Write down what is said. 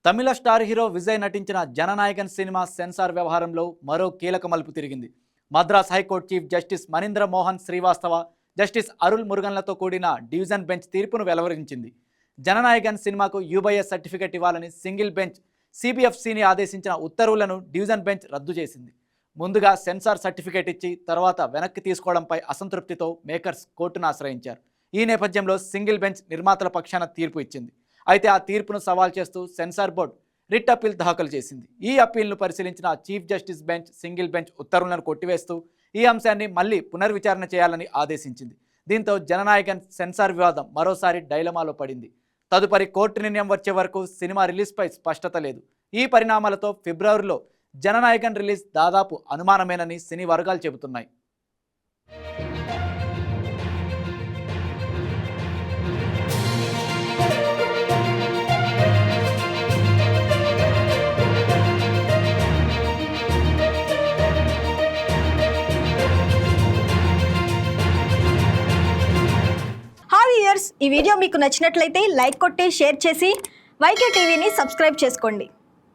తమిళ star hero Vijay నటించిన Jana Nayagan cinema censor వ్యవహారంలో మరో కీలక మలుపు తిరిగింది. Madras high court chief justice Manindra Mohan Srivastava, justice Arul మురుగన్లతో కూడిన డివిజన్ బెంచ్ తీర్పును వెలువరించింది. జననాయకన్ సినిమాకు యూబీఎస్ సర్టిఫికెట్ ఇవ్వాలని సింగిల్ బెంచ్ సిబిఎఫ్సిని ఆదేశించిన ఉత్తర్వులను డివిజన్ బెంచ్ రద్దు చేసింది. ముందుగా సెన్సార్ సర్టిఫికెట్ ఇచ్చి తర్వాత వెనక్కి తీసుకోవడంపై అసంతృప్తితో మేకర్స్ కోర్టును ఆశ్రయించారు. ఈ నేపథ్యంలో సింగిల్ బెంచ్ నిర్మాతల పక్షాన తీర్పు ఇచ్చింది. అయితే ఆ తీర్పును సవాల్ చేస్తూ సెన్సార్ బోర్డు రిట్ అప్పీల్ దాఖలు చేసింది. ఈ అప్పీల్ను పరిశీలించిన chief justice bench single bench ఉత్తర్వులను కొట్టివేస్తూ ఈ అంశాన్ని మళ్లీ పునర్విచారణ చేయాలని ఆదేశించింది. దీంతో జననాయకన్ సెన్సార్ వివాదం మరోసారి డైలమాలో పడింది. తదుపరి కోర్టు నిర్ణయం వచ్చే వరకు సినిమా రిలీజ్పై స్పష్టత లేదు. ఈ పరిణామాలతో ఫిబ్రవరిలో జననాయకన్ రిలీజ్ దాదాపు అనుమానమేనని సినీ వర్గాలు చెబుతున్నాయి. ఈ వీడియో మీకు నచ్చినట్లయితే లైక్ కొట్టి షేర్ చేసి వైకే టీవీని సబ్స్క్రైబ్ చేసుకోండి.